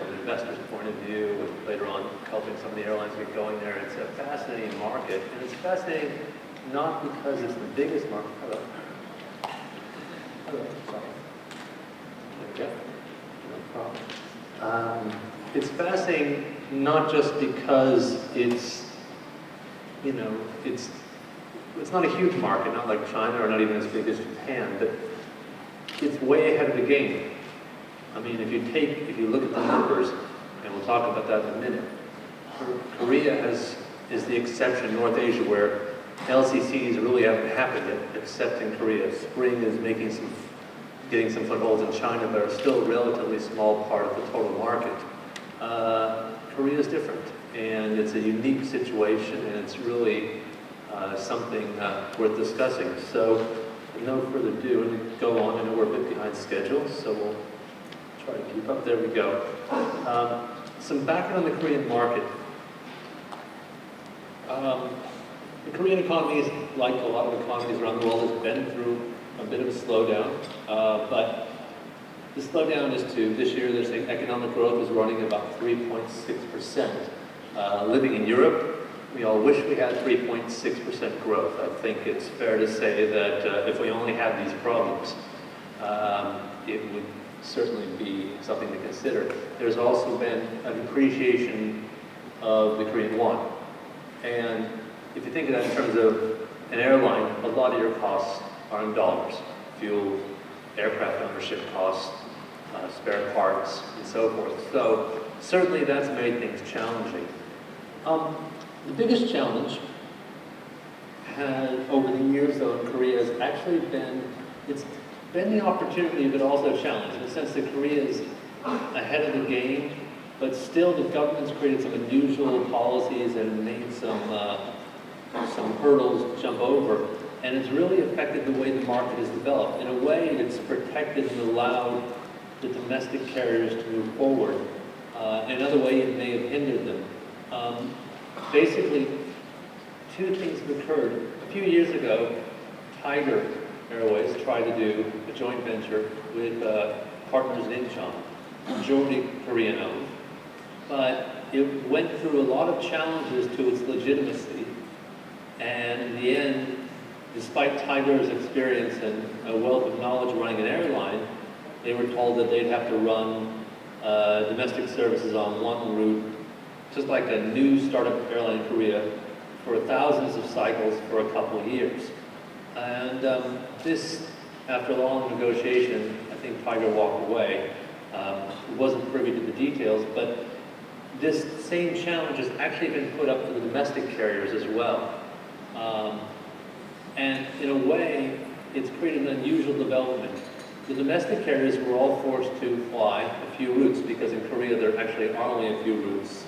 from an investor's point of view, and later on helping some of the airlines get going there. It's a fascinating market, and it's fascinating not because it's the biggest market. Hello. Hello. Sorry. There we go. No problem. It's fascinating not just because it's, you know, it's not a huge market, not like China or not even as big as Japan, but it's way ahead of the game. I mean, if you look at the numbers, and we'll talk about that in a minute, Korea is the exception, North Asia, where LCCs really haven't happened yet, except in Korea. Spring is getting some footholds in China, but are still a relatively small part of the total market. Korea is different, and it's a unique situation, and it's really something worth discussing. So, with no further ado, and go on. I know we're a bit behind schedule, so we'll try to keep up. There we go. Some background on the Korean market. The Korean economy, like a lot of economies around the world, has been through a bit of a slowdown, but the slowdown is this year they're saying economic growth is running about 3.6%. Living in Europe, we all wish we had 3.6% growth. I think it's fair to say that if we only had these problems, it would certainly be something to consider. There's also been a depreciation of the Korean won. And if you think of that in terms of an airline, a lot of your costs are in dollars. Fuel, aircraft ownership costs, spare parts, and so forth. So certainly that's made things challenging. The biggest challenge over the years, though, in Korea has actually been, it's been the opportunity, but also a challenge, in the sense that Korea is ahead of the game, but still the government's created some unusual policies and made some hurdles to jump over, and it's really affected the way the market is developed. In a way, it's protected and allowed the domestic carriers to move forward. In another way, it may have hindered them. Basically, two things have occurred. A few years ago, Tiger Airways tried to do a joint venture with partners in Incheon, majority Korean-owned, but it went through a lot of challenges to its legitimacy, and in the end, despite Tiger's experience and a wealth of knowledge running an airline, they were told that they'd have to run domestic services on one route, just like a new startup airline in Korea, for thousands of cycles for a couple of years. And this, after a long negotiation, I think Tiger walked away. Wasn't privy to the details, but this same challenge has actually been put up for the domestic carriers as well. And in a way, it's created an unusual development. The domestic carriers were all forced to fly a few routes, because in Korea there actually are only a few routes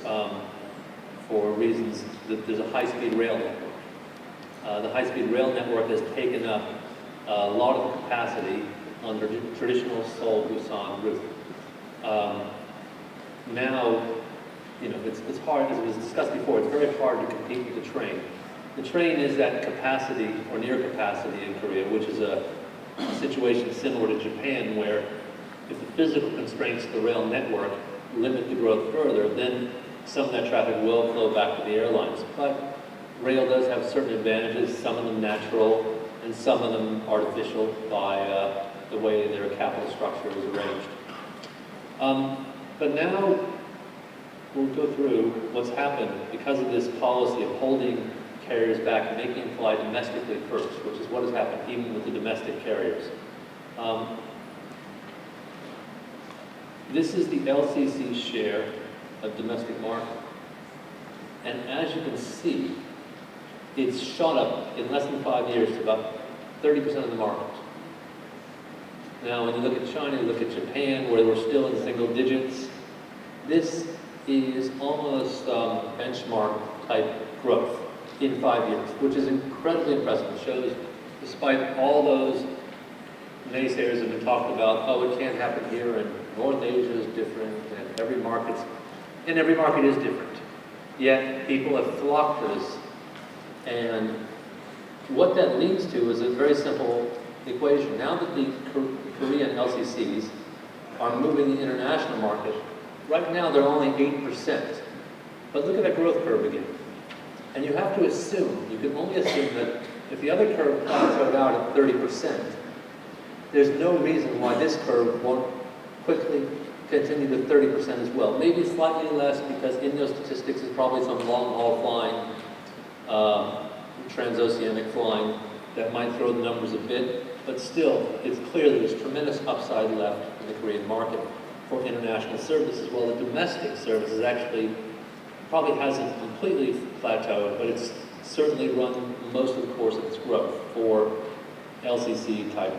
for reasons that there's a high-speed rail network. The high-speed rail network has taken up a lot of the capacity on the traditional Seoul-Busan route. Now, you know, it's hard, as was discussed before, it's very hard to compete with the train. The train is at capacity or near capacity in Korea, which is a situation similar to Japan, where if the physical constraints of the rail network limit the growth further, then some of that traffic will flow back to the airlines. But rail does have certain advantages, some of them natural, and some of them artificial by the way their capital structure is arranged. But now we'll go through what's happened because of this policy of holding carriers back and making them fly domestically first, which is what has happened even with the domestic carriers. This is the LCC share of domestic market. And as you can see, it's shot up in less than 5 years to about 30% of the market. Now, when you look at China, you look at Japan, where we're still in single digits, this is almost benchmark type growth in 5 years, which is incredibly impressive. It shows, despite all those naysayers that have been talked about, oh, it can't happen here, and North Asia is different, and every market is different. Yet people have flocked to this, and what that leads to is a very simple equation. Now that the Korean LCCs are moving the international market, Right now, they're only 8%. But look at that growth curve again. And you have to assume, you can only assume that if the other curve plateaued out at 30%, there's no reason why this curve won't quickly continue to 30% as well. Maybe slightly less because in those statistics is probably some long-haul flying, transoceanic flying that might throw the numbers a bit, but still, it's clear that there's tremendous upside left in the Korean market for international services, while the domestic services actually probably hasn't completely plateaued, but it's certainly run most of the course of its growth for LCC type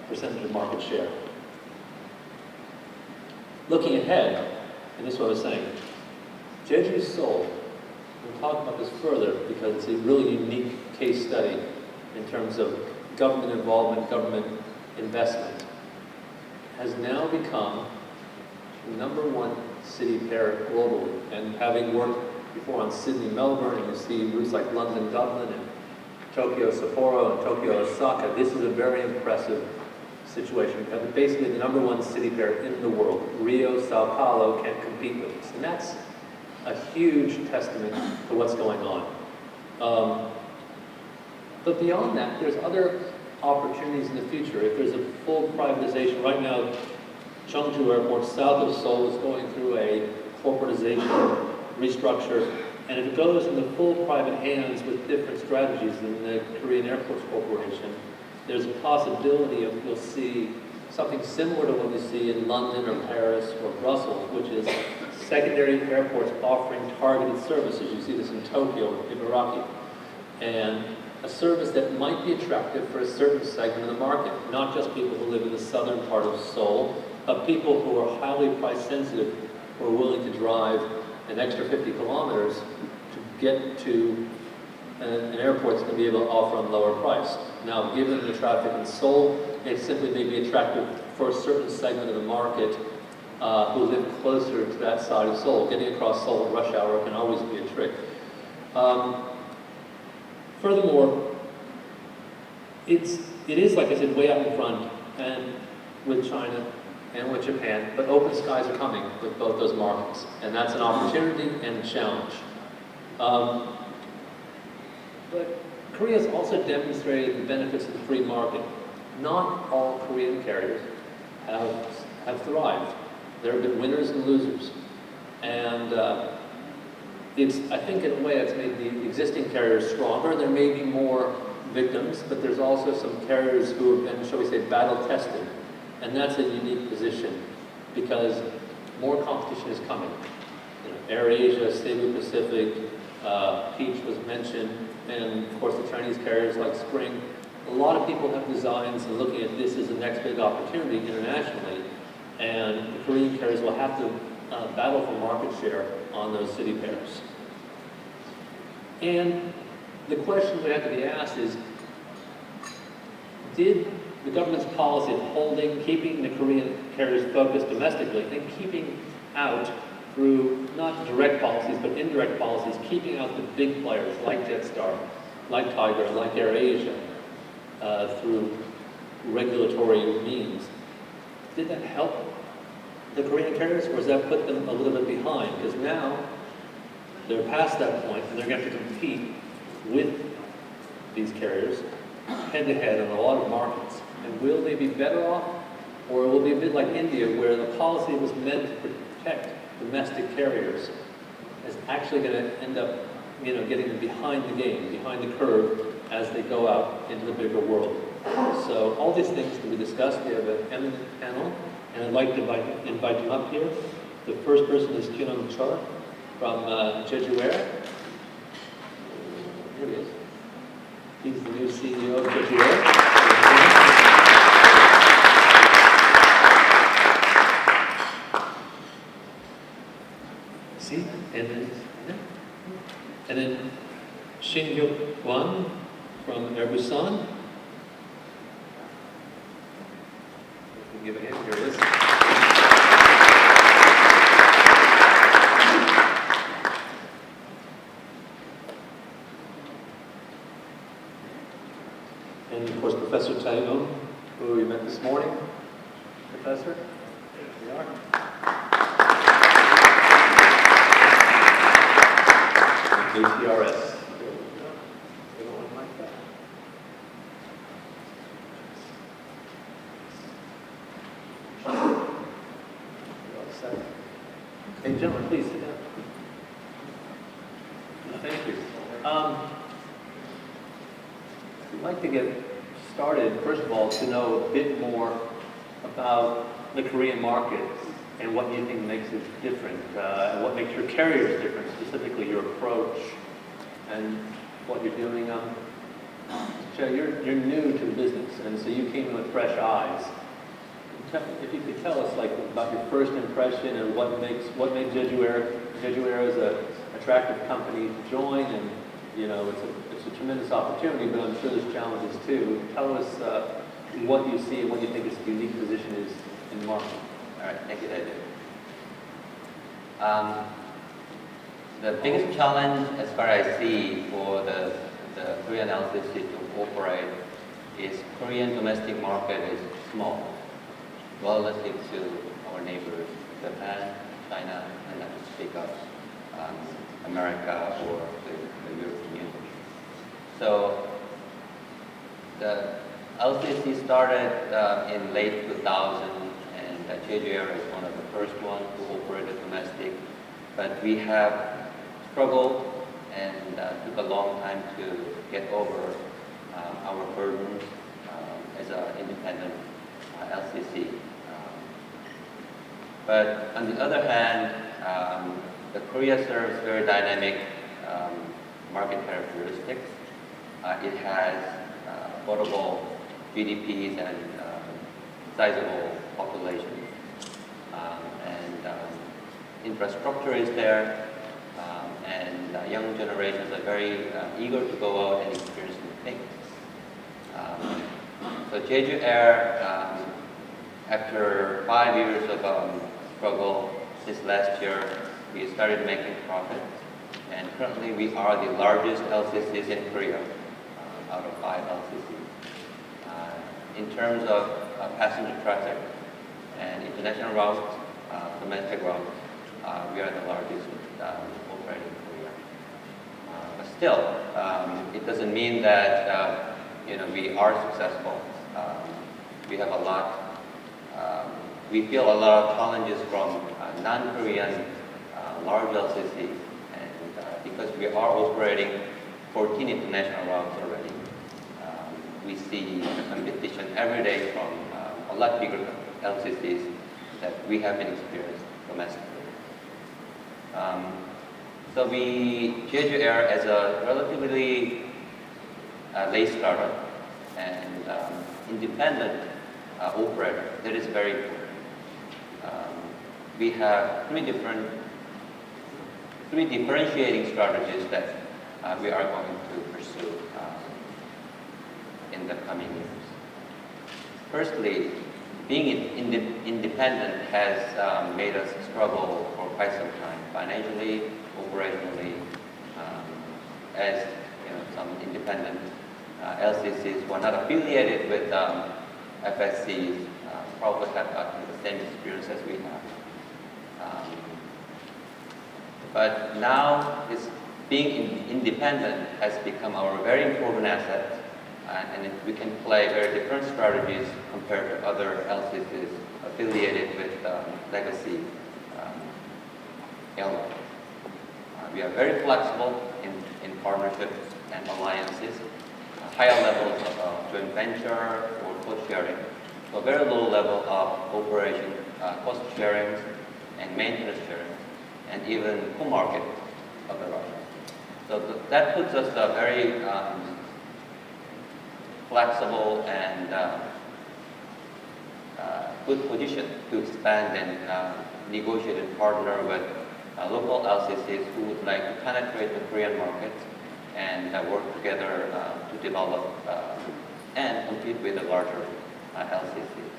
percentage of market share. Looking ahead, and this is what I was saying, Jeju Seoul, we'll talk about this further because it's a really unique case study in terms of government involvement, government investment, has now become the #1 city pair globally. And having worked before on Sydney, Melbourne, and you see routes like London, Dublin, and Tokyo, Sapporo, and Tokyo, Osaka, this is a very impressive situation because it's basically the #1 city pair in the world. Rio, Sao Paulo can't compete with us. And that's a huge testament to what's going on. But beyond that, there's other opportunities in the future. If there's a full privatization, right now, Cheongju Airport, south of Seoul, is going through a corporatization restructure. And if it goes in the full private hands with different strategies in the Korean Airports Corporation, there's a possibility of you'll see something similar to what you see in London or Paris or Brussels, which is secondary airports offering targeted services. You see this in Tokyo, Ibaraki. And a service that might be attractive for a certain segment of the market, not just people who live in the southern part of Seoul, but people who are highly price sensitive, who are willing to drive an extra 50 kilometers to get to an airport that's going to be able to offer them lower price. Now, given the traffic in Seoul, it simply may be attractive for a certain segment of the market who live closer to that side of Seoul. Getting across Seoul at rush hour can always be a trick. Furthermore, it is, like I said, way out in front, and with China and with Japan, but open skies are coming with both those markets, and that's an opportunity and a challenge. But Korea has also demonstrated the benefits of the free market. Not all Korean carriers have thrived. There have been winners and losers. And I think in a way it's made the existing carriers stronger. There may be more victims, but there's also some carriers who have been, shall we say, battle tested. And that's a unique position because more competition is coming. You know, AirAsia, Cebu Pacific, Peach was mentioned, and of course the Chinese carriers like Spring. A lot of people have designs and looking at this as the next big opportunity internationally, and the Korean carriers will have to battle for market share on those city pairs. And the question we have to be asked is, did the government's policy of keeping the Korean carriers focused domestically and keeping out through not direct policies but indirect policies, keeping out the big players like Jetstar, like Tiger, like AirAsia, through regulatory means, did that help the Korean carriers, or does that put them a little bit behind? Because now they're past that point and they're going to have to compete with these carriers head-to-head on a lot of markets. And will they be better off, or will it be a bit like India, where the policy was meant to protect domestic carriers is actually going to end up, getting them behind the game, behind the curve as they go out into the bigger world. So all these things can be discussed. We have an eminent panel, and I'd like to invite them up here. The first person is Kyunam Choi from Jeju Air. Here he is. He's the new CEO of Jeju Air. See? And then Shin-Hyeok Hwang from Air Busan. Give a hand, here it is. And of course, Professor Kyunam, who we met this morning. Professor, here we are. Hey, gentlemen, please sit down. Thank you. I'd like to get started, first of all, to know a bit more about the Korean market and what you think makes it different, and what makes your carriers different, specifically your approach and what you're doing. Choi, you're new to the business, and so you came in with fresh eyes. If you could tell us, like, about your first impression and what made Jeju Air as an attractive company to join, and you know, it's a tremendous opportunity, but I'm sure there's challenges too. Tell us what you see and what you think its unique position is in the market. All right, thank you, David. The biggest challenge, as far as I see, for the Korean LCC to operate is Korean domestic market is small relative to our neighbors, Japan, China, and not to speak of America or the European Union. So the LCC started in late 2000, and Jeju Air is one of the first ones to operate domestic. But we have struggled and took a long time to get over our burdens as an independent LCC. But on the other hand, the Korea serves very dynamic market characteristics. It has affordable GDPs and sizable population. And infrastructure is there, and young generations are very eager to go out and experience new things. So Jeju Air, after 5 years of struggle, since last year, we started making profit, and currently we are the largest LCCs in Korea, out of 5 LCCs. In terms of passenger traffic and international routes, domestic routes, we are the largest operating in Korea. But still, it doesn't mean that we are successful. We have a lot. We feel a lot of challenges from non-Korean large LCCs, and because we are operating 14 international routes already, we see competition every day from a lot bigger LCCs that we haven't experienced domestically. So Jeju Air as a relatively late startup and independent operator, that is very important. We have three differentiating strategies that we are going to pursue in the coming years. Firstly, being independent has made us struggle for quite some time, financially, operationally, as some independent LCCs who are not affiliated with FSCs probably have gotten the same experience as we have. But now, being independent has become our very important asset, and we can play very different strategies compared to other LCCs affiliated with legacy airlines. We are very flexible in partnerships and alliances, higher levels of joint venture or cost sharing, so a very low level of operation, cost sharing, and maintenance sharing, and even co-market of the route. So that puts us a very flexible and good position to expand and negotiate and partner with local LCCs who would like to penetrate the Korean market and work together to develop and compete with the larger LCCs.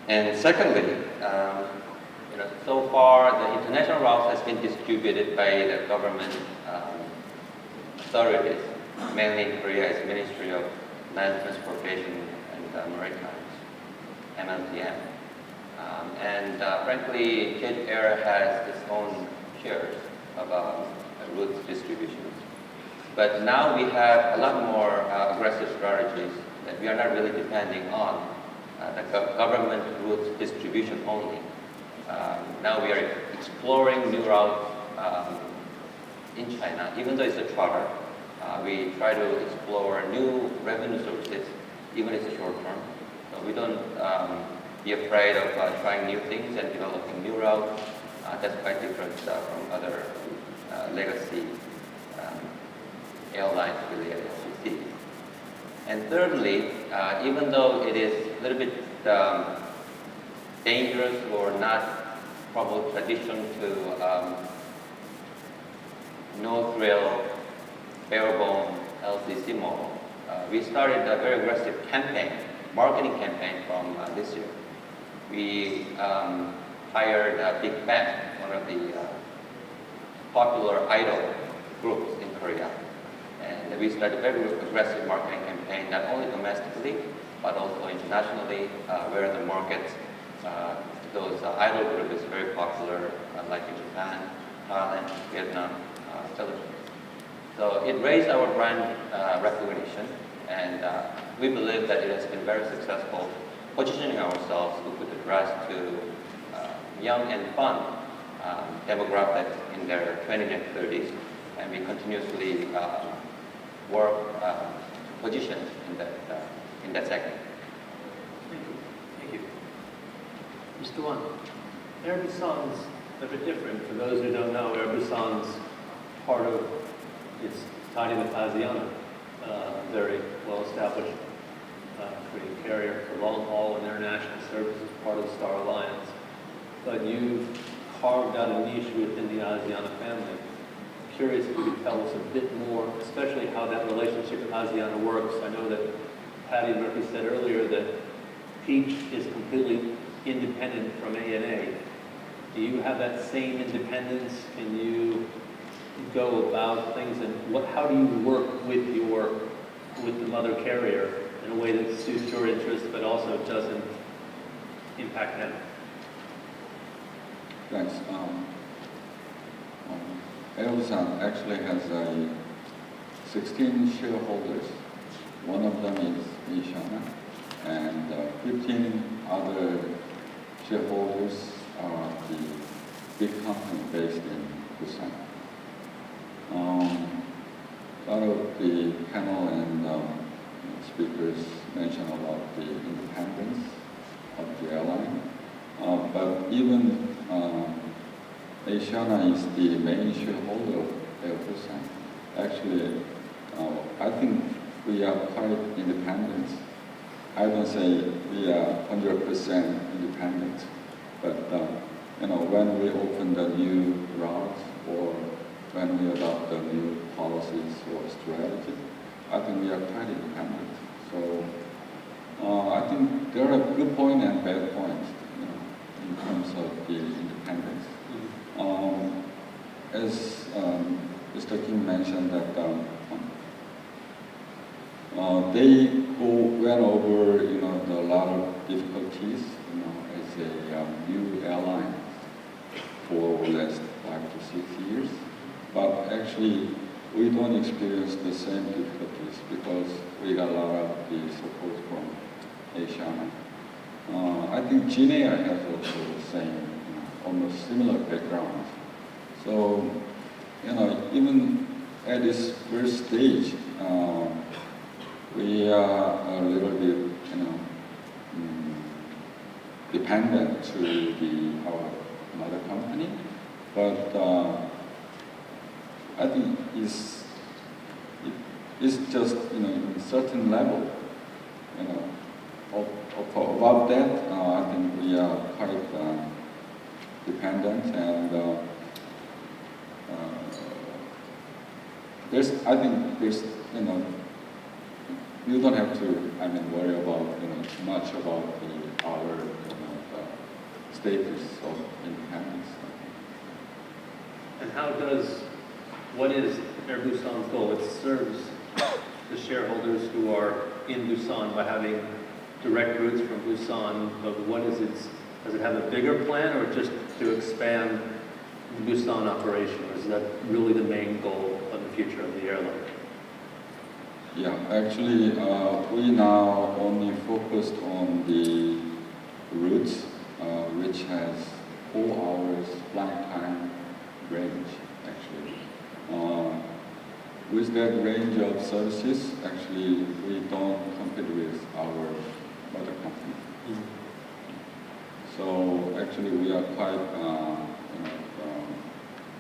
And secondly, so far the international routes has been distributed by the government authorities, mainly in Korea is Ministry of Land Transportation and Maritime, MLTM. And frankly, Jeju Air has its own shares of route distribution. But now we have a lot more aggressive strategies that we are not really depending on the government route distribution only. Now we are exploring new routes in China. Even though it's a charter, we try to explore new revenue sources, even if it's short term. So we don't be afraid of trying new things and developing new routes. That's quite different from other legacy airlines related LCCs. And thirdly, even though it is a little bit dangerous or not probably tradition to no-thrill, bare-bone LCC model, we started a very aggressive campaign, marketing campaign from this year. We hired Big Bang, one of the popular idol groups in Korea. And we started a very aggressive marketing campaign, not only domestically, but also internationally, where the markets, those idol group is very popular, like in Japan, Thailand, Vietnam, television. So it raised our brand recognition, and we believe that it has been very successful positioning ourselves with address to young and fun demographics in their 20s and 30s, and we continuously work positions in that segment. Thank you. Mr. Hwang, Air Busan's a bit different. For those who don't know, Air Busan's part of, it's tied in with Asiana, very well-established Korean carrier for long-haul and international services, part of the Star Alliance. But you've carved out a niche within the Asiana family. Curious if you could tell us a bit more, especially how that relationship with Asiana works. I know that Patty Murphy said earlier that Peach is completely independent from ANA. Do you have that same independence? Can you go about things, and how do you work with the mother carrier in a way that suits your interests but also doesn't impact them? Thanks. Air Busan actually has 16 shareholders. One of them is Asiana, and 15 other shareholders are the big company based in Busan. A lot of the panel and speakers mentioned about the independence of the airline, but even Asiana is the main shareholder of Air Busan. Actually, I think we are quite independent. I don't say we are 100% independent, but when we open the new routes or when we adopt the new policies or strategy, I think we are quite independent. So I think there are good points and bad points, in terms of the independence. As Mr. Kim mentioned that they went over a lot of difficulties as a new airline for the last 5 to 6 years, but actually we don't experience the same difficulties because we got a lot of the support from Asiana. I think Jin Air has also the same, almost similar background. So, even at this first stage, we are a little bit, dependent to our mother company, but I think it's just, in certain level, above that, I think we are quite dependent, and I think there's, you don't have to, worry about, too much about our status of independence. And what is Air Busan's goal? It serves the shareholders who are in Busan by having direct routes from Busan, but does it have a bigger plan, or just to expand the Busan operation? Or is that really the main goal of the future of the airline? Yeah, actually, we now only focused on the routes which has 4 hours flight time range, actually. With that range of services, actually, we don't compete with our other company. So actually, we are quite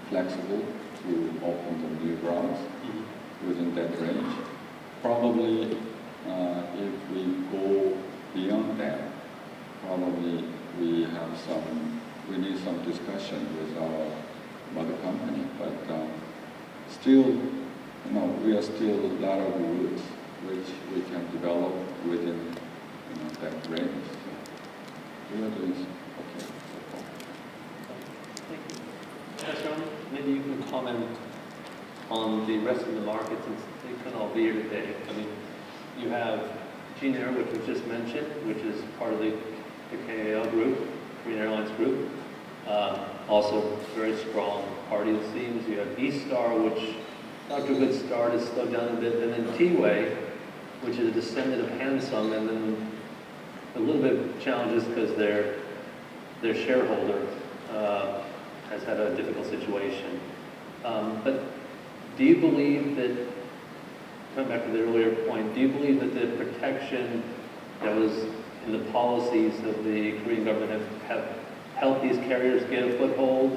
flexible to open the new routes within that range. Probably, if we go beyond that, probably we need some discussion with our mother company. But still, we are still a lot of routes which we can develop within that range. So we are doing okay so far. Thank you. Sean, maybe you can comment on the rest of the market since they couldn't all be here today. I mean, you have Korean Air, which was just mentioned, which is part of the KAL group, Korean Airlines group. Also very strong party it seems. You have E-Star, which got to a good start, has slowed down a bit, and then T-Way, which is a descendant of Hansung, and then a little bit of challenges because their shareholder has had a difficult situation. But do you believe that, coming back to the earlier point, do you believe that the protection that was in the policies of the Korean government have helped these carriers get a foothold,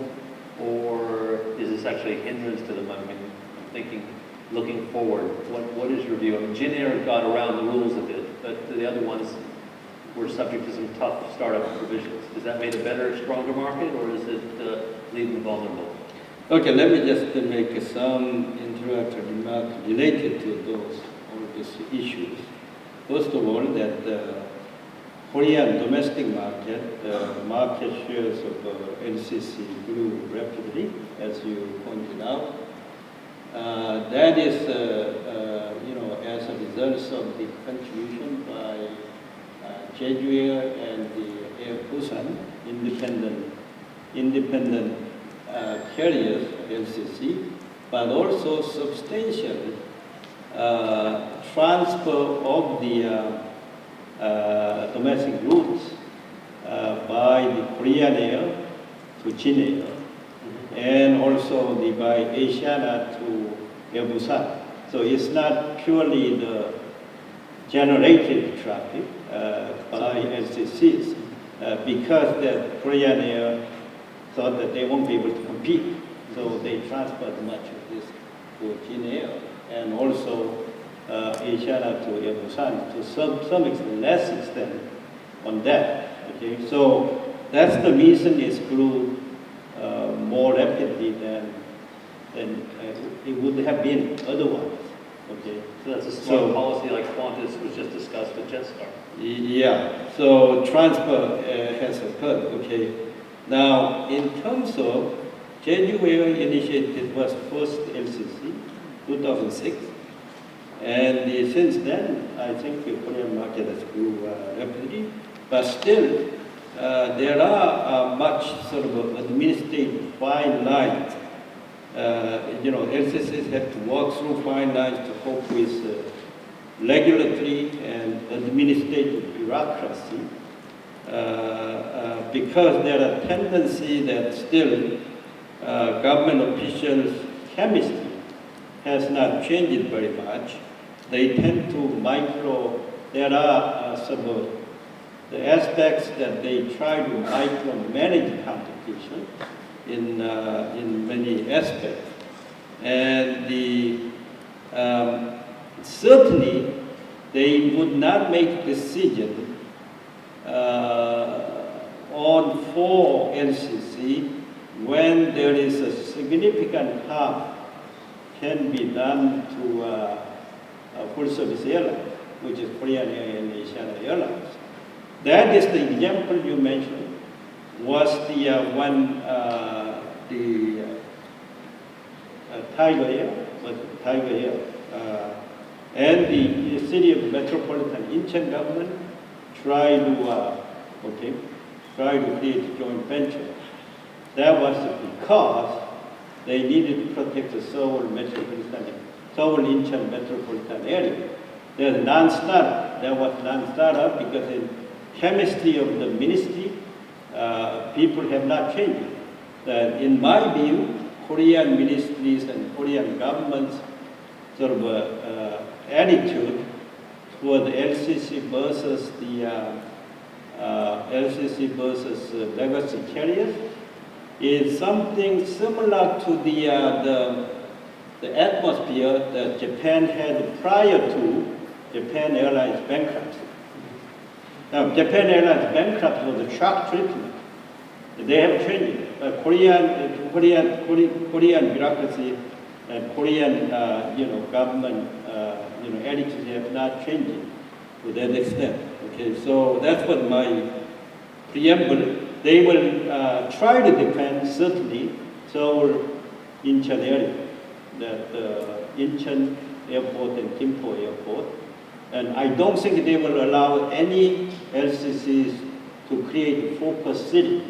or is this actually a hindrance to them? I mean, I'm thinking, looking forward, what is your view? I mean, Jin Air got around the rules a bit, but the other ones were subject to some tough startup provisions. Does that make a better, stronger market, or is it leave them vulnerable? Okay, let me just make some introductory remarks related to all these issues. First of all, that Korean domestic market, market shares of LCC grew rapidly, as you pointed out. That is, as a result of the contribution by Jeju Air and the Air Busan, independent carriers, LCC, but also substantial transfer of the domestic routes by the Korean Air to Shin Air, and also by Asiana to Air Busan. So it's not purely the generated traffic by LCCs, because the Korean Air thought that they won't be able to compete, so they transferred much of this to Shin Air, and also Asiana to Air Busan to some extent, less extent on that. Okay, so that's the reason it grew more rapidly than it would have been otherwise. Okay, so that's a smart policy like Qantas was just discussed with Jetstar. Yeah, so transfer has occurred. Okay, now in terms of Jeju Air initiated was first LCC, 2006. And since then, I think the Korean market has grew rapidly, but still there are much sort of administrative fine lines. LCCs have to walk through fine lines to cope with regulatory and administrative bureaucracy, because there are tendency that still government officials' chemistry has not changed very much. They tend to there are some of the aspects that they try to micromanage competition in many aspects. And certainly they would not make decision for LCC when there is a significant harm can be done to full service airline, which is Korean Air and Asiana Airlines. That is the example you mentioned, was the Tiger Air, and the city of metropolitan Incheon government tried to create a joint venture. That was because they needed to protect the Seoul Incheon metropolitan area. There's non-startup. There was non-startup because in chemistry of the ministry, people have not changed. In my view, Korean ministries and Korean government's sort of attitude toward the LCC versus legacy carriers is something similar to the atmosphere that Japan had prior to Japan Airlines bankruptcy. Now, Japan Airlines bankruptcy was a shock treatment. They have changed. Korean bureaucracy and Korean, government, attitudes have not changed to that extent. Okay, so that's what my preamble. They will try to defend certainly Seoul Incheon area, that Incheon Airport and Gimpo Airport, and I don't think they will allow any LCCs to create a focus city,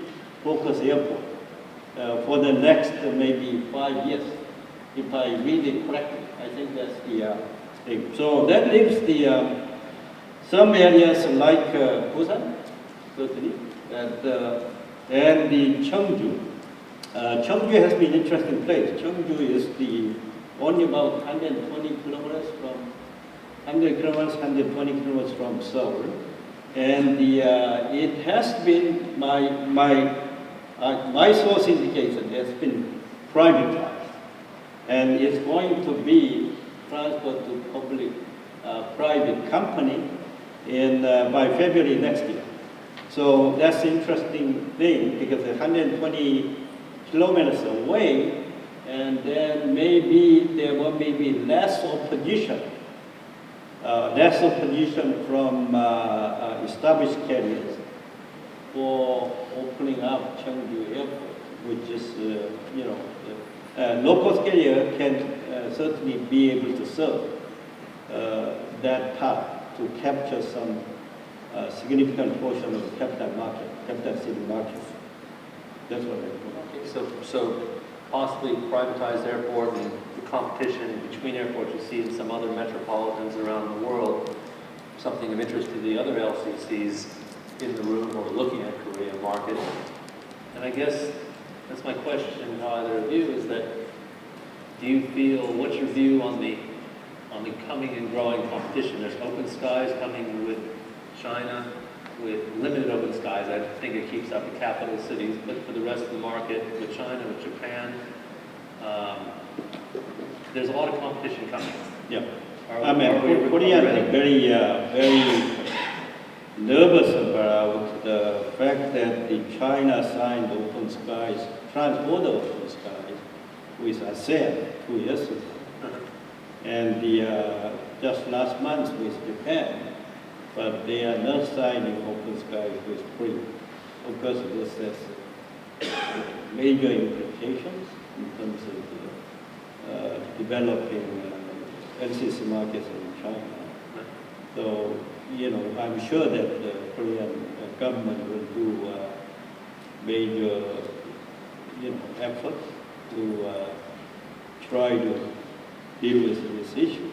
focus airport for the next maybe 5 years, if I read it correctly. I think that's the thing. So that leaves the some areas like Busan, certainly, and the Cheongju. Cheongju has been an interesting place. Cheongju is only about 120 kilometers from 120 kilometers from Seoul, and it has been my source indication has been privatized, and it's going to be transferred to public private company by February next year. So that's an interesting thing because 120 kilometers away, and then maybe there will be less opposition from established carriers for opening up Cheongju Airport, which is, low-cost carrier can certainly be able to serve that part to capture some significant portion of the capital city market. That's what I think. Okay, so possibly privatized airport and the competition between airports you see in some other metropolitans around the world, something of interest to the other LCCs in the room or looking at Korean market. And I guess that's my question to either of you is that, do you feel, what's your view on the coming and growing competition? There's open skies coming with China, with limited open skies. I think it keeps up the capital cities, but for the rest of the market, with China, with Japan, there's a lot of competition coming. Yeah. Koreans are very nervous about the fact that the China signed open skies, transborder open skies with ASEAN 2 years ago. And just last month with Japan, but they are not signing open skies with Korea. Of course, this has major implications in terms of developing LCC markets in China. So, I'm sure that the Korean government will do major, efforts to try to deal with this issue.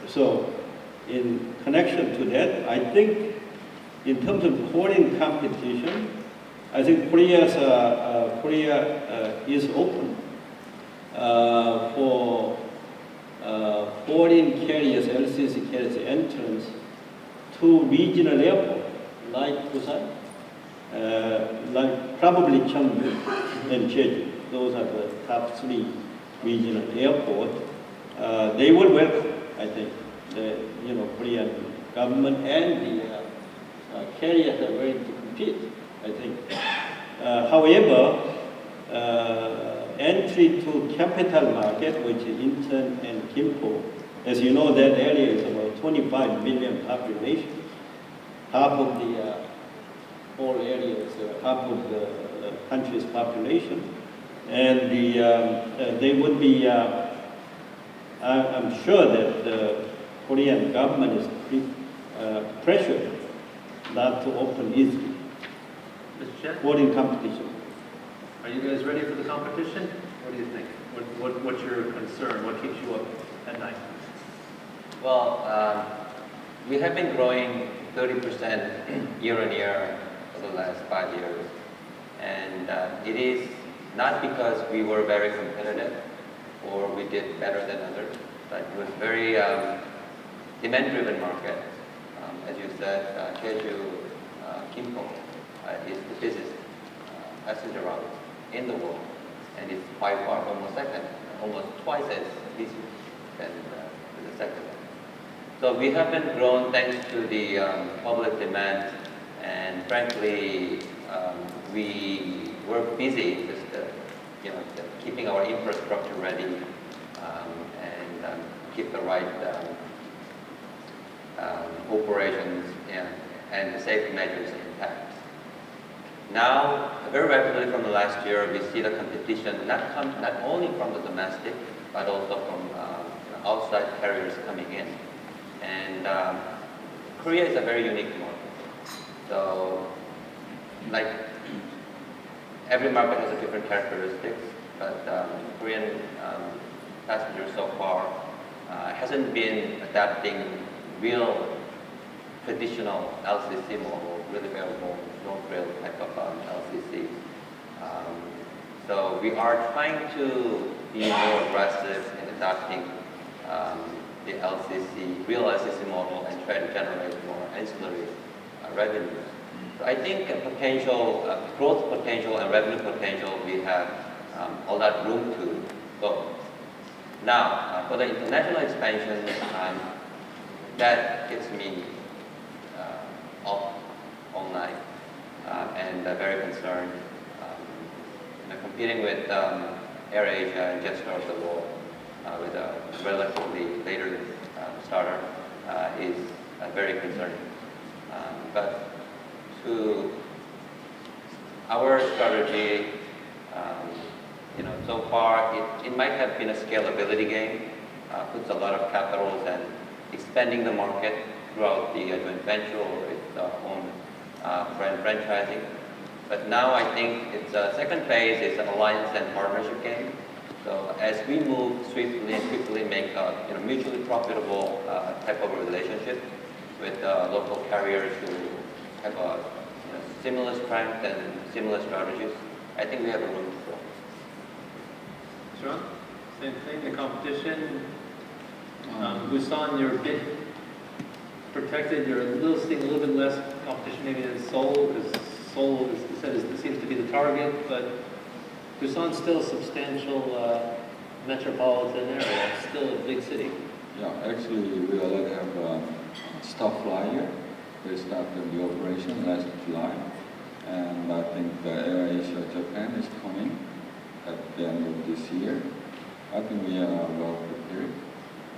So, in connection to that, I think in terms of foreign competition, I think Korea is open for foreign carriers, LCC carriers entrance to regional airports like Busan, like probably Cheongju and Jeju. Those are the top 3 regional airports. They will welcome, I think, the Korean government and the carriers are ready to compete, I think. However, entry to capital market, which is Incheon and Gimpo, as you know, that area is about 25 million population. Half of the whole area is half of the country's population, and they would be. I'm sure that the Korean government is pressured not to open easily. Mr. Chen, Foreign competition. are you guys ready for the competition? What do you think? What's your concern? What keeps you up at night? Well, we have been growing 30% year on year for the last 5 years. And it is not because we were very competitive or we did better than others, but it was very demand-driven market. As you said, Jeju, Gimpo is the busiest passenger route in the world, and it's by far almost second, almost twice as busy than the second. So we haven't grown thanks to the public demand, and frankly, we were busy just keeping our infrastructure ready and keep the right operations and the safety measures intact. Now, very rapidly from the last year, we see the competition not only from the domestic, but also from outside carriers coming in. And Korea is a very unique market. So, like every market has a different characteristics, but Korean passengers so far hasn't been adapting real traditional LCC model, really available no-grill type of LCC. So we are trying to be more aggressive in adopting the LCC, real LCC model, and try to generate more ancillary revenues. So I think potential, growth potential and revenue potential, we have a lot of room to go. Now, for the international expansion, that gets me up all night and very concerned. Competing with AirAsia and Jetstar of the world with a relatively later starter is very concerning. But to our strategy, so far it might have been a scalability game, puts a lot of capitals and expanding the market throughout the joint venture or its own brand franchising. But now I think its second phase is an alliance and partnership game. So as we move swiftly and quickly make a mutually profitable type of a relationship with local carriers who have a similar strength and similar strategies, I think we have a room to grow. John, same thing, the competition. Busan, you're a bit protected. You're seeing a little bit less competition maybe than Seoul, because Seoul seems to be the target, but Busan's still a substantial metropolitan area, still a big city. Yeah, actually, we already have a stop flyer. They started the operation last July, and I think the AirAsia Japan is coming at the end of this year. I think we are well prepared.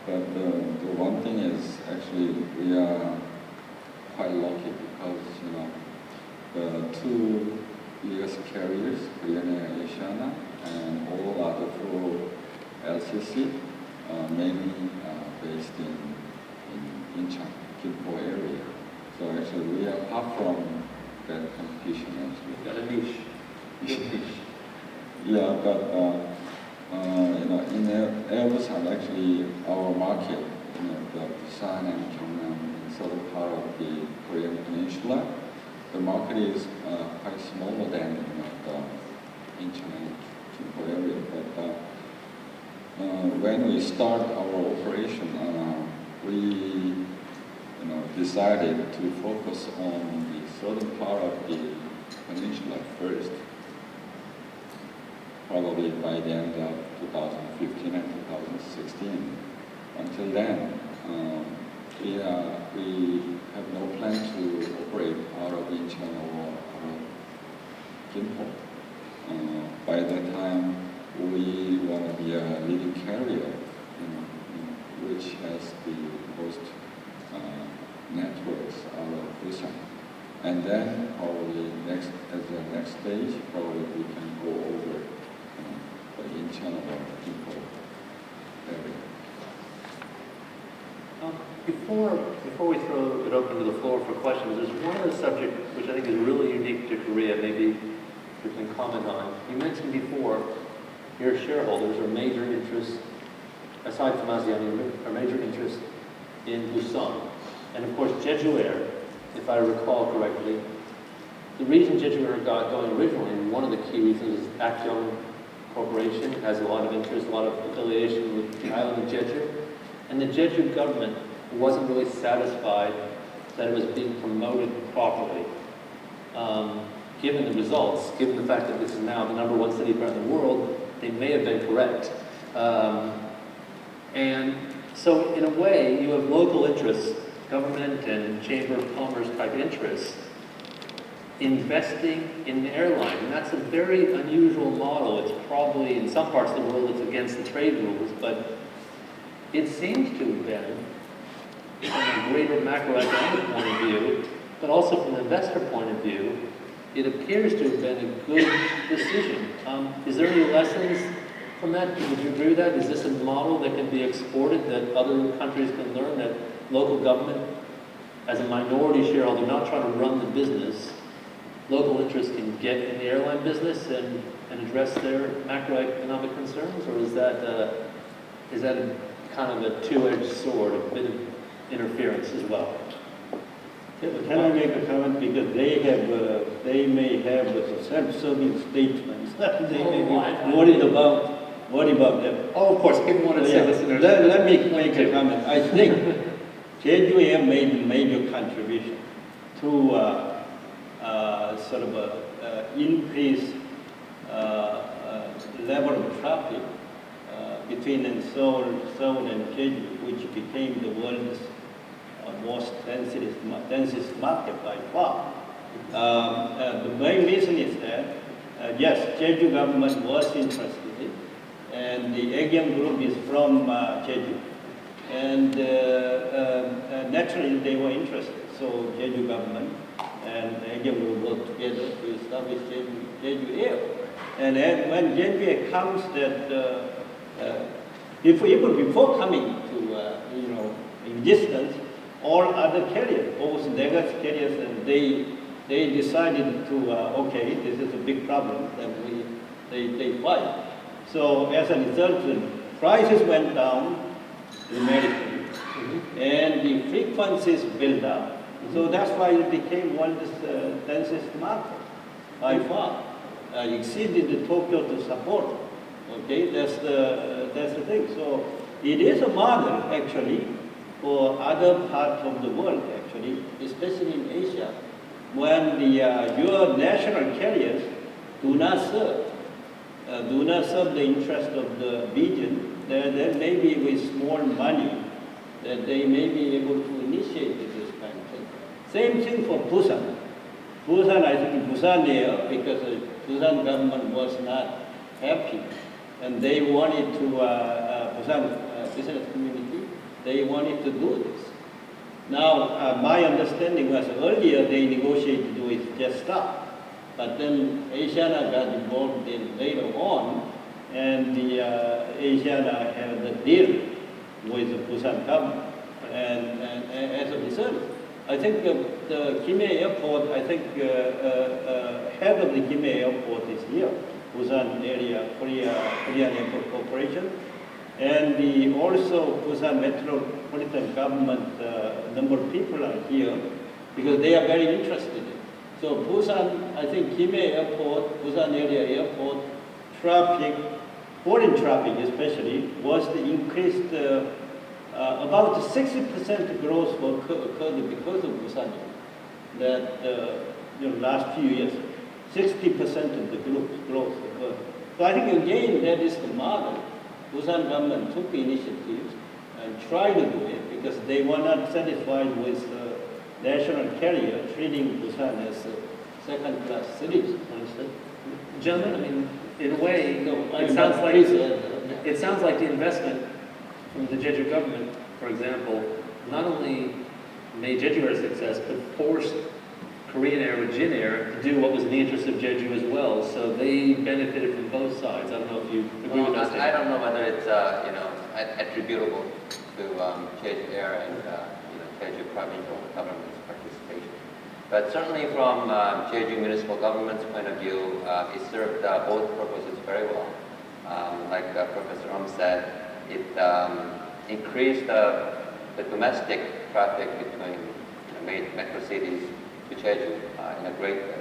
But the one thing is, actually, we are quite lucky because, the two biggest carriers, Korean Air, Asiana, and all other four LCC, mainly based in Incheon, Gimpo area. So actually, we are far from that competition, actually. Got a niche. Yeah, but in Busan, actually, our market, the Busan and Kyunam, in southern part of the Korean peninsula, the market is quite smaller than the Incheon and Gimpo area. But when we start our operation, we decided to focus on the southern part of the peninsula first. Probably by the end of 2015 and 2016. Until then, we have no plan to operate out of Incheon or out of Gimpo. By that time, we want to be a leading carrier, which has the most networks out of Busan. And then probably as the next stage, probably we can go over the Incheon or Gimpo area. Before we throw it open to the floor for questions, there's one other subject which I think is really unique to Korea, maybe you can comment on. You mentioned before your shareholders are major interests, aside from Asiana, are major interests in Busan. And of course, Jeju Air, if I recall correctly, the reason Jeju Air got going originally, and one of the key reasons is Kyunam Corporation has a lot of interest, a lot of affiliation with the island of Jeju. And the Jeju government wasn't really satisfied that it was being promoted properly. Given the results, given the fact that this is now the #1 city around the world, they may have been correct. And so in a way, you have local interests, government and Chamber of Commerce type interests, investing in the airline. And that's a very unusual model. It's probably, in some parts of the world, it's against the trade rules, but it seems to have been, from a greater macroeconomic point of view, but also from an investor point of view, it appears to have been a good decision. Is there any lessons from that? Would you agree with that? Is this a model that can be exported, that other countries can learn, that local government, as a minority shareholder, not trying to run the business, local interests can get in the airline business and address their macroeconomic concerns? Or is that a kind of a two-edged sword, a bit of interference as well? Can I make a comment? Because they may have self-serving statements. They may be worried about them. Oh, of course, people want to say this. Let me make a comment. I think Jeju Air made a major contribution to sort of increase level of traffic between Seoul and Jeju, which became the world's most densest market by far. The main reason is that, yes, Jeju government was interested in it, and the Aegean group is from Jeju. And naturally they were interested. So Jeju government and Aegean group worked together to establish Jeju Air. And then when Jeju Air comes even before coming to existence, all other carriers, both legacy carriers, and they decided to okay, this is a big problem, then they fight. So as a result, the prices went down dramatically, and the frequencies built up. So that's why it became one of the densest market by far, exceeded the Tokyo to support. Okay, that's the thing. So it is a model actually for other parts of the world actually, especially in Asia, when your national carriers do not serve the interest of the region, then maybe with small money, that they may be able to initiate this kind of thing. Same thing for Busan. Busan, I think Busan Air, because the Busan government was not happy, and they wanted to, Busan business community, they wanted to do this. Now, my understanding was earlier they negotiated with Jetstar, but then Asiana got involved in later on, and the Asiana had a deal with the Busan government. And as a result, I think the Gimhae Airport, I think head of the Gimhae Airport is here, Busan area, Korean Airport Corporation. And also Busan Metropolitan Government, number of people are here because they are very interested in it. So Busan, I think Gimhae Airport, Busan area airport, traffic, foreign traffic especially, was increased about 60% growth occurred because of Busan. That last few years, 60% of the growth occurred. So I think again that is the model. Busan government took initiatives and tried to do it because they were not satisfied with national carrier treating Busan as second-class cities, for instance. Gentlemen, I mean, in a way, it sounds like the investment from the Jeju government, for example, not only made Jeju Air a success, but forced Korean Air with Shin Air to do what was in the interest of Jeju as well. So they benefited from both sides. I don't know if you agree with that. I don't know whether it's attributable to Jeju Air and Jeju provincial government's participation. But certainly from Jeju municipal government's point of view, it served both purposes very well. Like Professor Hwang said, it increased the domestic traffic between major metro cities to Jeju in a great way.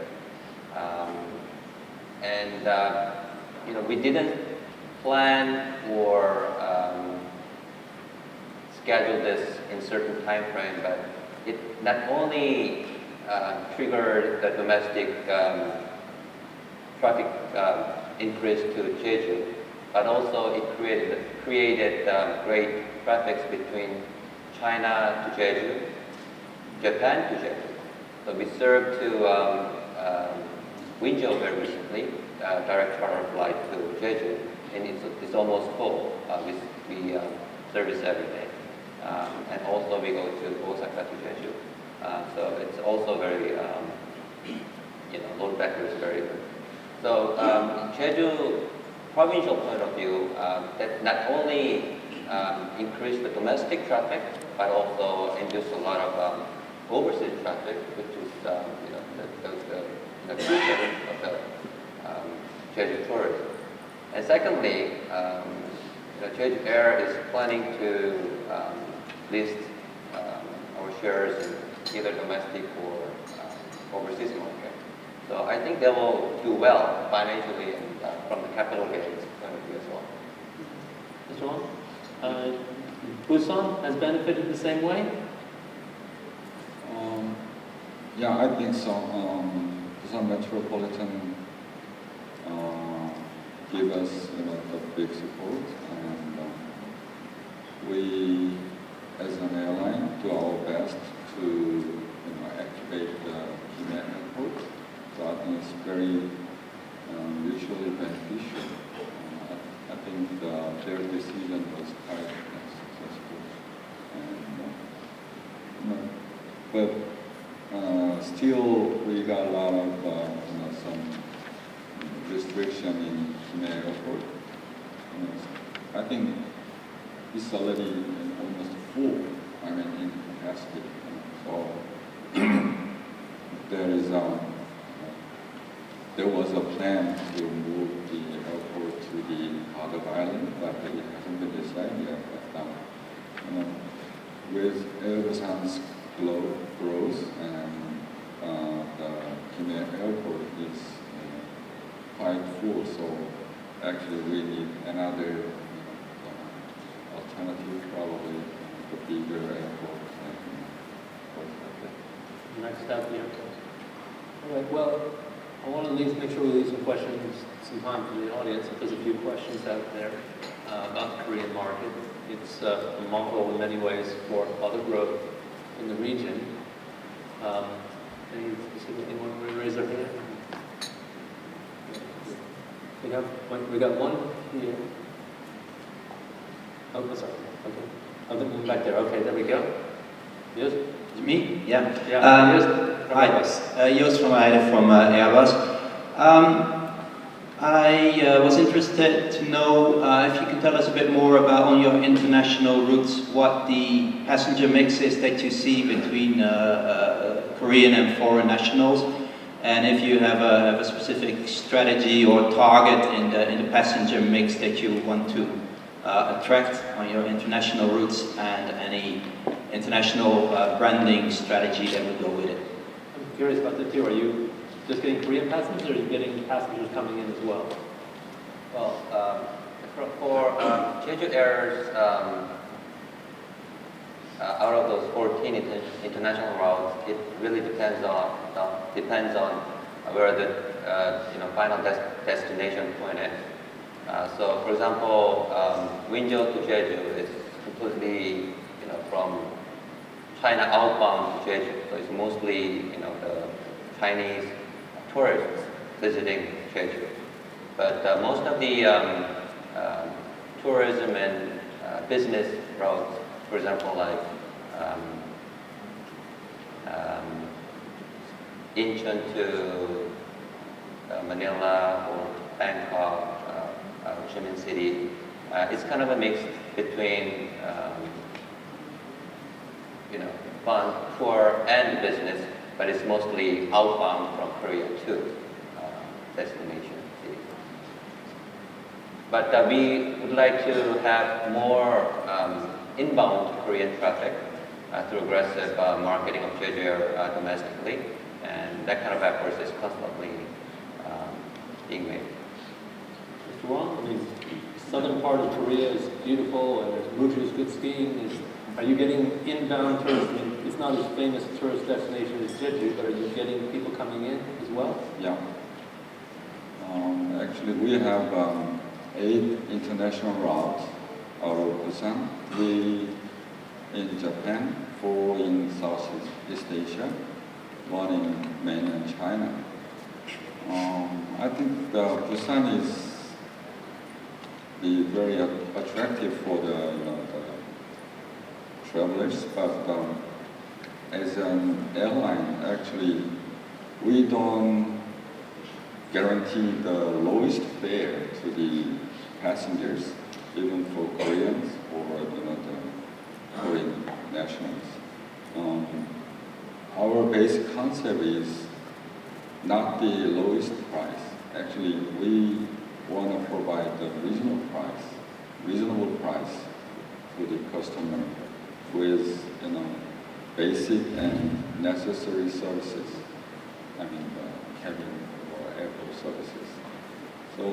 And we didn't plan or schedule this in certain time frame, but it not only triggered the domestic traffic increase to Jeju, but also it created great traffics between China to Jeju, Japan to Jeju. So we served to Winjo very recently, direct charter flight to Jeju, and it's almost full. We service every day. And also we go to Osaka to Jeju. So it's also very, load factor is very good. So Jeju, provincial point of view, that not only increased the domestic traffic, but also induced a lot of overseas traffic, which is the future of the Jeju tourism. And secondly, Jeju Air is planning to list our shares in either domestic or overseas market. So I think they will do well financially and from the capital gains point of view as well. Mr. Hwang, Busan has benefited the same way? Yeah, I think so. Busan Metropolitan give us the big support, and we, as an airline, do our best to activate the Kyunam airport. So I think it's very mutually beneficial. I think their decision was quite successful, but still we got a lot of some restriction in Kyunam airport. I think it's already almost full. In capacity. So there was a plan to move the airport to the other island, but it hasn't been decided yet. But with Busan's growth and the Kyunam airport is quite full, so actually we need another alternative, probably the bigger airport and stuff like that. Next up, the airport. All right, well, I want to at least make sure we leave some questions, some time for the audience. If there's a few questions out there about the Korean market. It's a model in many ways for other growth in the region. Any specifically want to raise their hand? We got one here. Oh, sorry. Okay. Oh, then back there. Okay, there we go. Yes? Me? Yeah. Yeah. Yes. Hi, Jos from Eide from Airbus. I was interested to know if you can tell us a bit more about on your international routes what the passenger mix is that you see between Korean and foreign nationals, and if you have a specific strategy or target in the passenger mix that you want to attract on your international routes, and any international branding strategy that would go with it. I'm curious about that too. Are you just getting Korean passengers, or are you getting passengers coming in as well? Well, for Jeju Air's, out of those 14 international routes, it really depends on where the final destination point is. So, for example, Winjo to Jeju is completely from China outbound to Jeju, so it's mostly the Chinese tourists visiting Jeju. But most of the tourism and business routes, for example, like Incheon to Manila or Bangkok, Ho Chi Minh City, it's kind of a mix between fun, tour, and business, but it's mostly outbound from Korea to destination cities. But we would like to have more inbound Korean traffic through aggressive marketing of Jeju domestically, and that kind of effort is constantly being made. Mr. Hwang, I mean, southern part of Korea is beautiful, and there's Jeju, good skiing. Are you getting inbound tourists? I mean, it's not as famous a tourist destination as Jeju, but are you getting people coming in as well? Yeah. Actually, we have 8 international routes out of Busan, 3 in Japan, 4 in Southeast Asia, 1 in mainland China. I think Busan is very attractive for the travelers, but as an airline, actually, we don't guarantee the lowest fare to the passengers, even for Koreans or the Korean nationals. Our basic concept is not the lowest price. Actually, we want to provide the reasonable price to the customer with basic and necessary services. I mean, cabin or airport services. So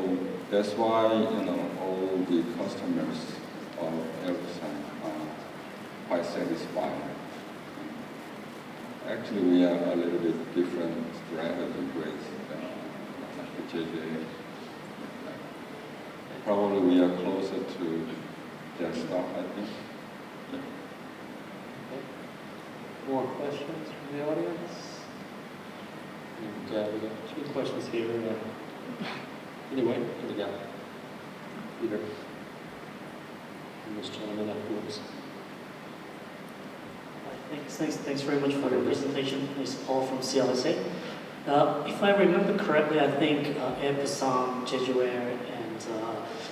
that's why all the customers of Busan are quite satisfied. Actually, we are a little bit different strategy with the Jeju. Probably we are closer to their stock, I think. Yeah. More questions from the audience? And we got 2 questions here. Anyway, here we go. Peter. And this gentleman afterwards. Thanks very much for your presentation. It's Paul from CLSA. If I remember correctly, I think Air Busan, Jeju Air, and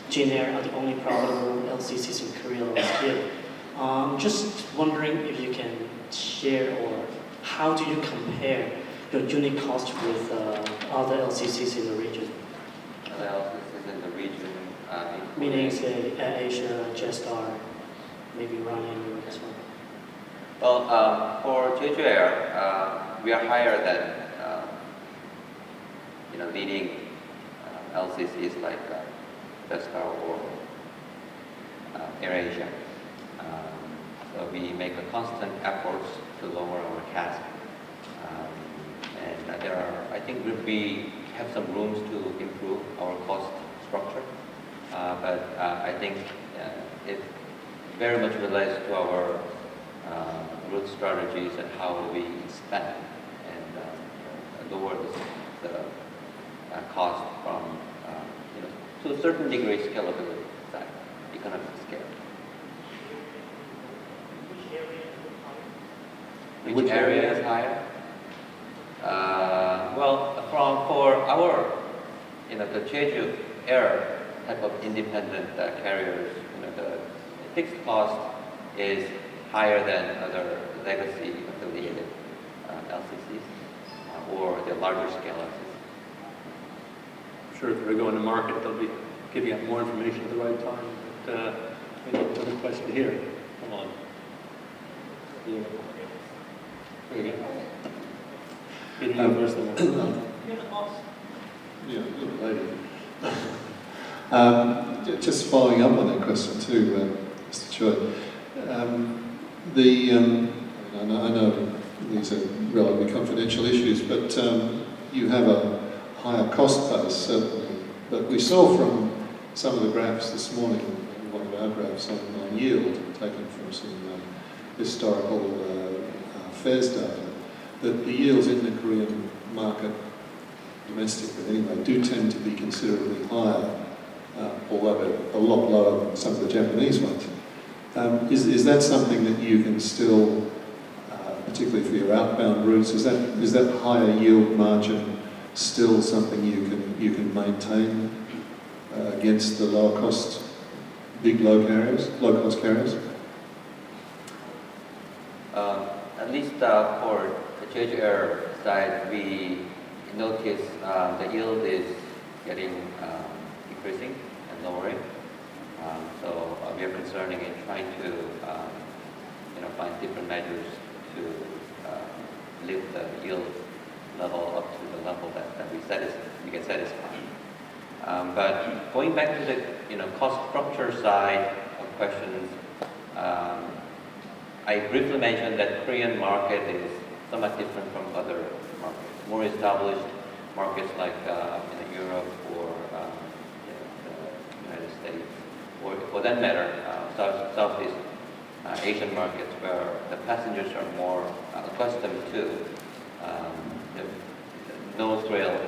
Jin Air are the only profitable LCCs in Korea last year. Just wondering if you can share, or how do you compare your unit cost with other LCCs in the region? Other LCCs in the region, Meaning, say, AirAsia, Jetstar, maybe running as well. Well, for Jeju Air, we are higher than leading LCCs like Jetstar or AirAsia. So we make a constant efforts to lower our CASK, and I think we have some rooms to improve our cost structure, but I think it very much relates to our route strategies and how we spend and lower the cost from, to a certain degree, scalability, economic scale. Which area is higher? Well, for our, the Jeju Air type of independent carriers, the fixed cost is higher than other legacy affiliated LCCs or the larger scale LCCs. I'm sure if we're going to market, they'll be giving out more information at the right time. But maybe another question here. Come on. Yeah. There you go. Peter, you first. Just following up on that question too, Mr. Choi. I know these are relatively confidential issues, but you have a higher cost base, certainly. But we saw from some of the graphs this morning, one of our graphs on yield, taken from some historical fares data, that the yields in the Korean market, domestically anyway, do tend to be considerably higher, although a lot lower than some of the Japanese ones. Is that something that you can still, particularly for your outbound routes, is that higher yield margin still something you can maintain against the lower cost, low cost carriers? At least for the Jeju Air side, we notice the yield is getting increasing and lowering. So we are concerning in trying to find different measures to lift the yield level up to the level that we can satisfy. But going back to the cost structure side of questions, I briefly mentioned that Korean market is somewhat different from other markets. More established markets like Europe or the United States, or for that matter, Southeast Asian markets, where the passengers are more accustomed to the nose rail,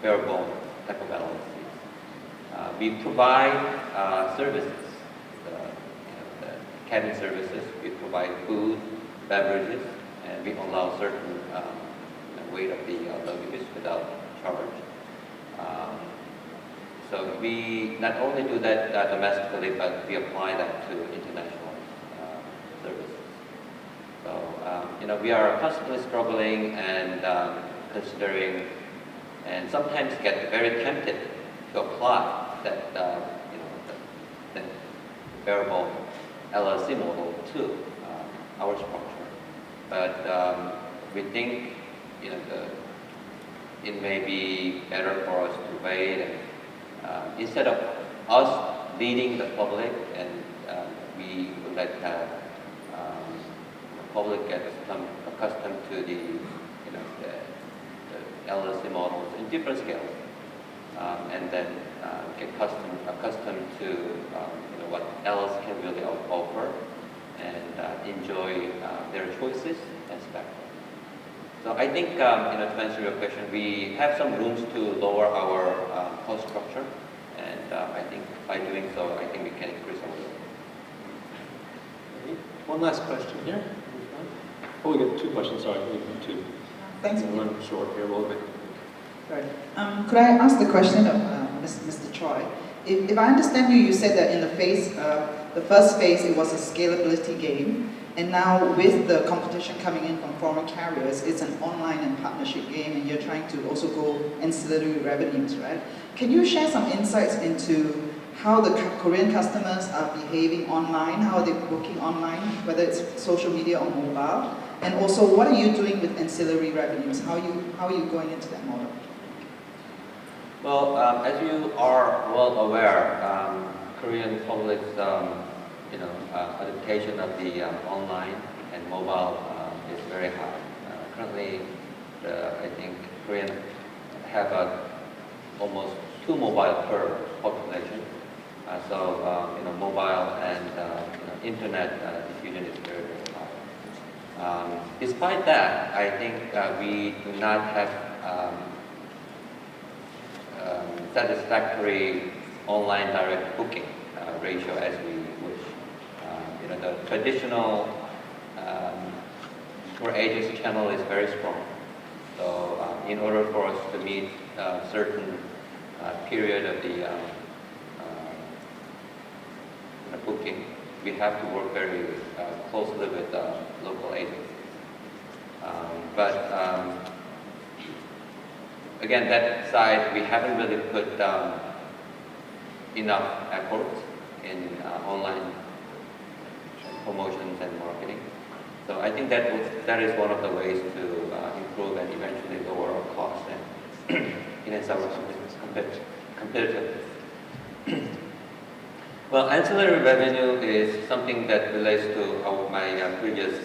bare bone type of LCCs. We provide services, the cabin services. We provide food, beverages, and we allow certain weight of the luggage without charge. So we not only do that domestically, but we apply that to international services. So we are constantly struggling and considering, and sometimes get very tempted to apply that the variable LLC model to our structure. But we think it may be better for us to wait, and instead of us leading the public, and we would let the public get accustomed to the LLC models in different scales, and then get accustomed to what else can really offer, and enjoy their choices and spectrum. So I think, to answer your question, we have some rooms to lower our cost structure, and I think by doing so, I think we can increase our revenue. One last question here. Oh, we got two questions, sorry, we got two. Thanks. We're running short here a little bit. Right. Could I ask the question of Mr. Choi? If I understand you, you said that in the first phase, it was a scalability game, and now with the competition coming in from foreign carriers, it's an online and partnership game, and you're trying to also go ancillary revenues, right? Can you share some insights into how the Korean customers are behaving online, how are they booking online, whether it's social media or mobile, and also what are you doing with ancillary revenues? How are you going into that model? Well, as you are well aware, Korean public's adaptation of the online and mobile is very high. Currently, I think Koreans have almost 2 mobile per population. So mobile and internet diffusion is very, very high. Despite that, I think we do not have satisfactory online direct booking ratio as we wish. The traditional tour agency channel is very strong. So in order for us to meet a certain period of the booking, we have to work very closely with local agencies. But again, that side, we haven't really put enough effort in online promotions and marketing. So I think that is one of the ways to improve and eventually lower our costs and enhance our competitiveness. Well, ancillary revenue is something that relates to my previous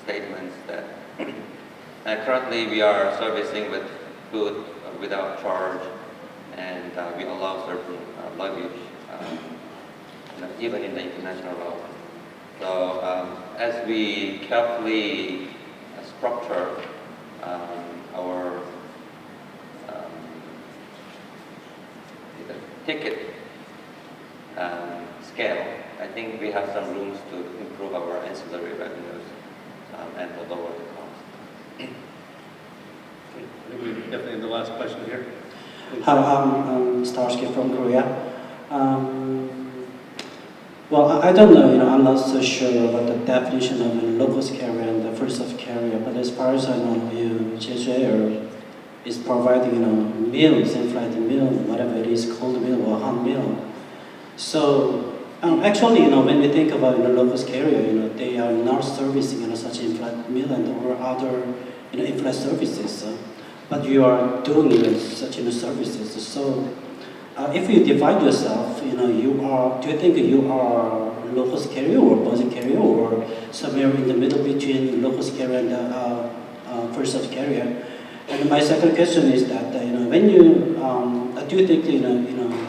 statements that currently we are servicing with food without charge, and we allow certain luggage even in the international route. So as we carefully structure our ticket scale, I think we have some rooms to improve our ancillary revenues and to lower the cost. I think we definitely have the last question here. Hi, I'm Starsky from Korea. Well, I don't know, I'm not so sure about the definition of a low-cost carrier and the first-of carrier, but as far as I know, Jeju Air is providing, meals, in-flight meal, whatever it is, cold meal or hot meal. So, actually, when we think about low-cost carrier, they are not servicing such in-flight meal and or other in-flight services. but you are doing such services. So if you divide yourself, do you think you are low-cost carrier or budget carrier or somewhere in the middle between low-cost carrier and first-of carrier? And my second question is that when you do you think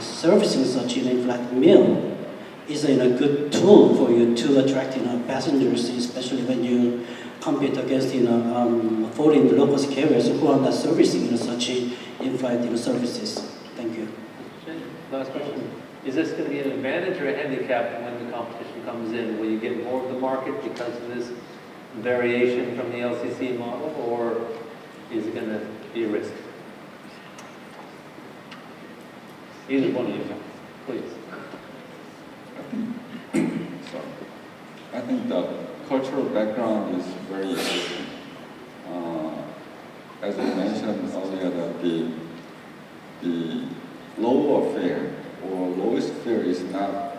servicing such flight meal is a good tool for you to attract passengers, especially when you compete against foreign low-cost carriers who are not servicing such in-flight services? Thank you. Last question. Is this going to be an advantage or a handicap when the competition comes in? Will you get more of the market because of this variation from the LCC model, or is it going to be a risk? Either one of you, please. I think the cultural background is very important. As I mentioned earlier, that the lower fare or lowest fare is not,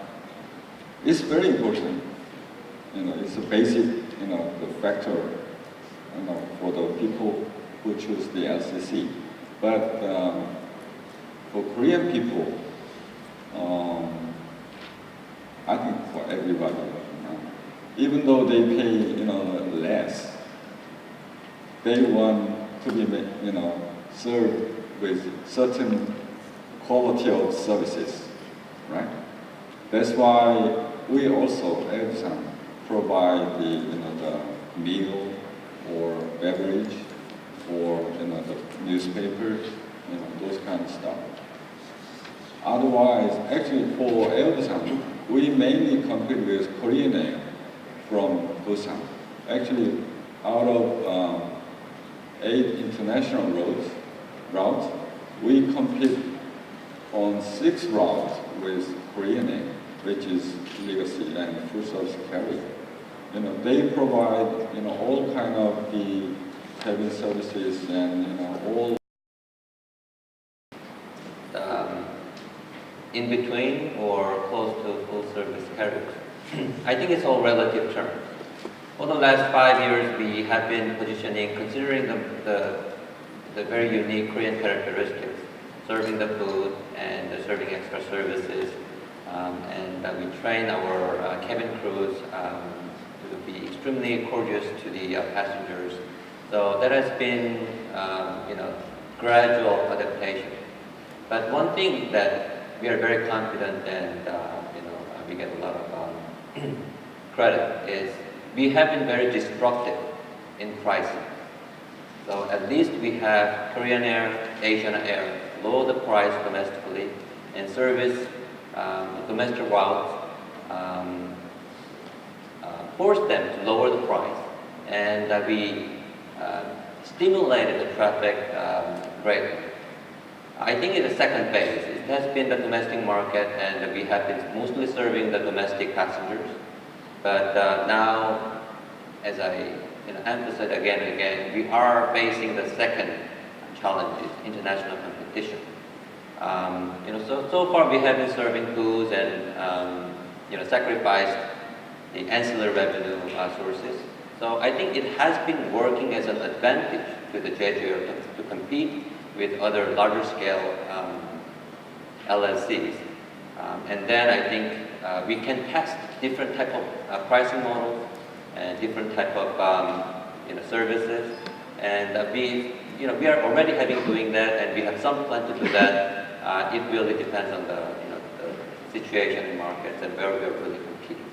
it's very important. It's a basic, the factor, for the people who choose the LCC. But for Korean people, I think for everybody, even though they pay, less, they want to be, served with certain quality of services, right? That's why we also, Busan, provide the meal or beverage or the newspaper, those kind of stuff. Otherwise, actually for Busan, we mainly compete with Korean Air from Busan. Actually, out of 8 international routes, we compete on 6 routes with Korean Air, which is legacy and full service carrier. They provide all kind of the cabin services and all in between or close to full service carriers. I think it's all relative terms. For the last 5 years, we have been positioning, considering the very unique Korean characteristics, serving the food and serving extra services, and we train our cabin crews to be extremely courteous to the passengers. So that has been, gradual adaptation. But one thing that we are very confident and we get a lot of credit is we have been very disruptive in pricing. So at least we have Korean Air, Asiana Air lower the price domestically and service domestic routes, force them to lower the price, and we stimulated the traffic greatly. I think in the second phase, it has been the domestic market, and we have been mostly serving the domestic passengers. But now, as I emphasize again and again, we are facing the second challenge, is international competition. So far we have been serving foods and sacrificed the ancillary revenue sources. So I think it has been working as an advantage to the Jeju to compete with other larger scale LLCs. And then I think we can test different type of pricing models and different type of services. And we are already having doing that, and we have some plan to do that. It really depends on the situation in markets and where we are really competing.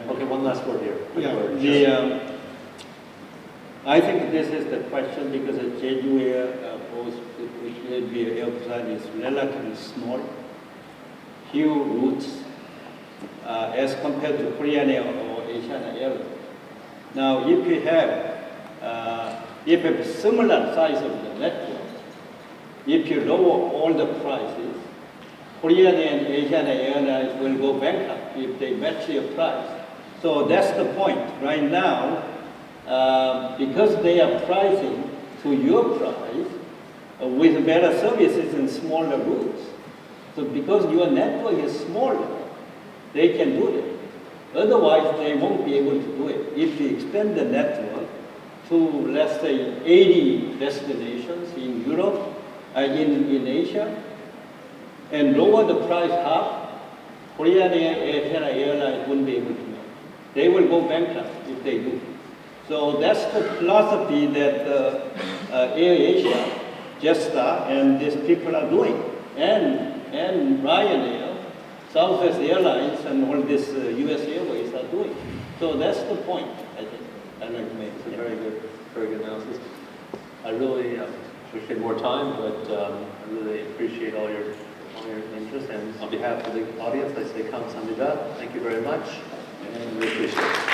Okay, one last word here. Yeah, I think this is the question because the Jeju Air, both which will be Busan, is relatively small, few routes as compared to Korean Air or Asiana Air. Now, if you have similar size of the network, if you lower all the prices, Korean and Asian Airlines will go bankrupt if they match your price. So that's the point. Right now, because they are pricing to your price with better services and smaller routes. So because your network is smaller, they can do it. Otherwise, they won't be able to do it. If you expand the network to, let's say, 80 destinations in Europe, in Asia, and lower the price half, Korean Air, Asiana Airlines wouldn't be able to make. They will go bankrupt if they do. So that's the philosophy that AirAsia, Jetstar, and these people are doing, and Ryanair, Southwest Airlines, and all these U.S. Airways are doing. So that's the point, I think, I'd like to make. It's a very good analysis. I really wish we had more time, but I really appreciate all your interest. And on behalf of the audience, I say kamsahamnida. Thank you very much, and we appreciate it.